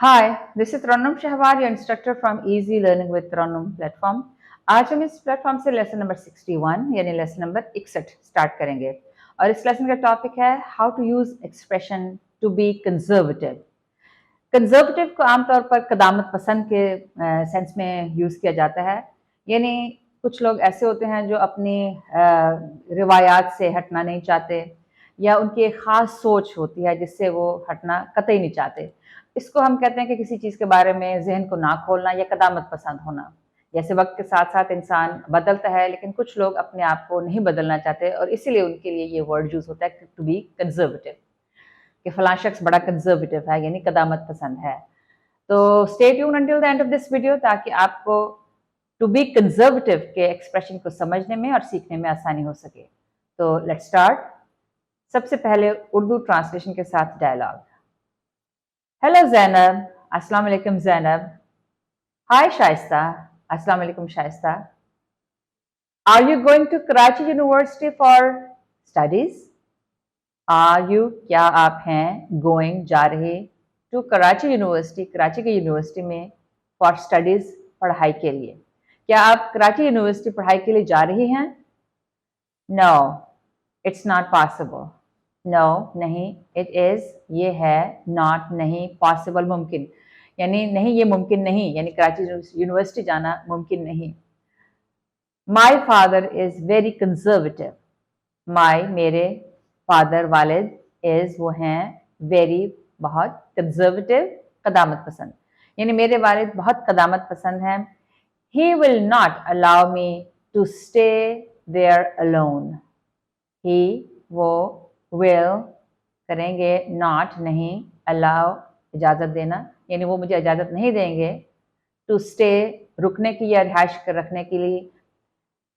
Hi, this is Ranam Shahwar, your instructor from Easy Learning with Ranam platform. आज हम इस platform से lesson number 61 यानी lesson number 61 start करेंगे और इस लेसन का टॉपिक है how to use expression to be conservative. Conservative को आमतौर पर कदामत पसंद के सेंस में यूज़ किया जाता है, यानी कुछ लोग ऐसे होते हैं जो अपनी रिवायात से हटना नहीं चाहते या उनकी एक ख़ास सोच होती है जिससे वो हटना कतई नहीं चाहते। इसको हम कहते हैं कि किसी चीज़ के बारे में ज़हन को ना खोलना या कदामत पसंद होना। जैसे वक्त के साथ साथ इंसान बदलता है, लेकिन कुछ लोग अपने आप को नहीं बदलना चाहते और इसीलिए उनके लिए ये वर्ड यूज़ होता है टू बी कंजर्वेटिव, कि फलां शख्स बड़ा कंजर्वेटिव है यानी कदामत पसंद है। तो stay tune until the end of this video ताकि आपको टू बी कंजर्वेटिव के एक्सप्रेशन को समझने में और सीखने में आसानी हो सके। तो लेट्स स्टार्ट। सबसे पहले उर्दू ट्रांसलेशन के साथ डायलॉग। हेलो ज़ैनब, अस्सलाम वालेकुम ज़ैनब। हाय शाइस्ता, अस्सलाम वालेकुम Shaista. Are you going to Karachi University for studies? Are you क्या आप हैं, गोइंग जा रहे, टू कराची यूनिवर्सिटी कराची की यूनिवर्सिटी में, फॉर स्टडीज पढ़ाई के लिए। क्या आप कराची यूनिवर्सिटी पढ़ाई के लिए जा रही हैं? No it's not possible. No नहीं, इट इज़ ये है, नॉट नहीं, पॉसिबल मुमकिन, यानी नहीं ये मुमकिन नहीं, यानी कराची यूनिवर्सिटी जाना मुमकिन नहीं। My father is very conservative. My मेरे, फादर वालिद, इज़ वो हैं, वेरी बहुत, कंजर्वेटिव कदामत पसंद, यानी मेरे वालिद बहुत कदामत पसंद हैं। He will not allow me to stay there alone. He वो will करेंगे, not नहीं, allow इजाज़त देना, यानी वो मुझे इजाज़त नहीं देंगे, to stay रुकने की या रिहाइश कर रखने के लिए,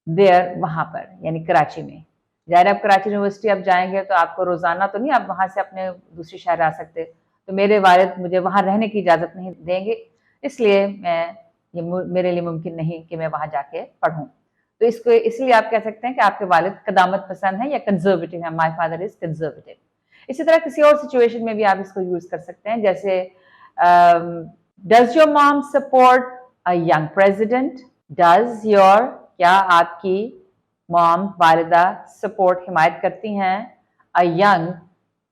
there वहाँ पर यानी कराची में। ज़ाहिर आप कराची यूनिवर्सिटी आप जाएंगे तो आपको रोज़ाना तो नहीं आप वहाँ से अपने दूसरी शहर आ सकते, तो मेरे वालिद मुझे वहाँ रहने की इजाज़त नहीं देंगे, इसलिए ये मेरे लिए मुमकिन नहीं कि मैं वहाँ जाके पढ़ूँ। तो इसको इसलिए आप कह सकते हैं कि आपके वालिद कदामत पसंद है या कंजर्वेटिव है। माई फादर इज कंजर्वेटिव। इसी तरह किसी और सिचुएशन में भी आप इसको यूज कर सकते हैं, जैसे does your mom support a young president? Does your क्या आपकी मॉम वालिदा सपोर्ट हिमायत करती हैं, अ यंग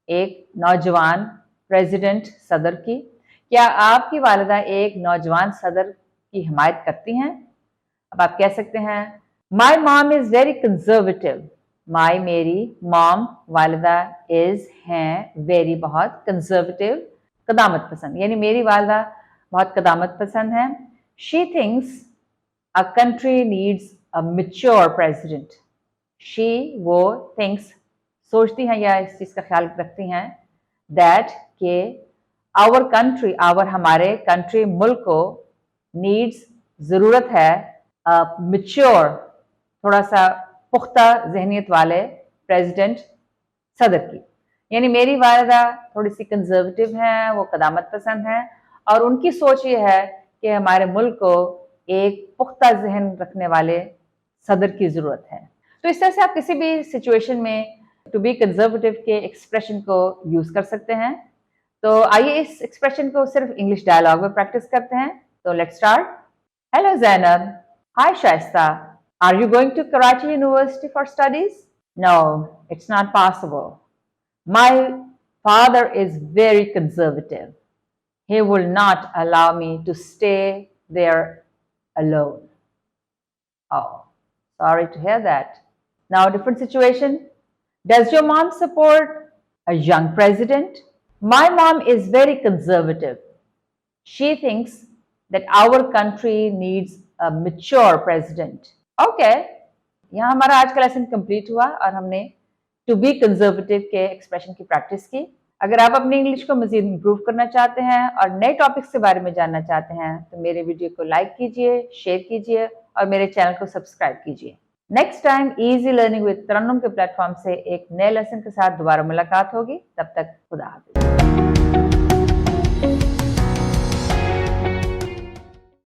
एक नौजवान, प्रेसिडेंट सदर की, क्या आपकी वालिदा एक नौजवान सदर की हिमायत करती हैं? अब आप कह सकते हैं my mom is very conservative. My मेरी, मॉम वालिदा, इज हैं वेरी बहुत, कंजर्वेटिव कदामत पसंद, यानी मेरी वालिदा बहुत कदामत पसंद है। She thinks a country needs a mature president. She वो, थिंक्स सोचती हैं या इस चीज़ का ख्याल रखती हैं, दैट के आवर कंट्री, आवर हमारे, कंट्री मुल्क को, नीड्स ज़रूरत है, मैच्योर थोड़ा सा पुख्ता जहनीत वाले, प्रेसिडेंट सदर की, यानी मेरी वालिदा थोड़ी सी कंजर्वेटिव हैं, वो कदामत पसंद हैं और उनकी सोच ये है कि हमारे मुल्क को एक पुख्ता जहन रखने वाले सदर की ज़रूरत है। तो इस तरह से आप किसी भी सिचुएशन में टू बी कंजर्वेटिव के एक्सप्रेशन को यूज़ कर सकते हैं। तो आइए इस एक्सप्रेशन को सिर्फ इंग्लिश डायलॉग में प्रैक्टिस करते हैं। तो let's start. Hello Zainab, hi Shaista, are you going to Karachi University for studies? No it's not possible. My father is very conservative. He will not allow me to stay there alone. Oh, sorry to hear that. Now, a different situation. Does your mom support a young president? My mom is very conservative. She thinks that our country needs a mature president. Okay, यहाँ हमारा आज का lesson complete हुआ और हमने to be conservative के expression की practice की। अगर आप अपनी इंग्लिश को मजीद इंप्रूव करना चाहते हैं और नए टॉपिक्स के बारे में जानना चाहते हैं तो मेरे वीडियो को लाइक कीजिए, शेयर कीजिए और मेरे चैनल को सब्सक्राइब कीजिए। Next time easy learning with Tarannum के प्लेटफॉर्म से एक नए लेसन के साथ दोबारा मुलाकात होगी। तब तक खुदा हाफिज़।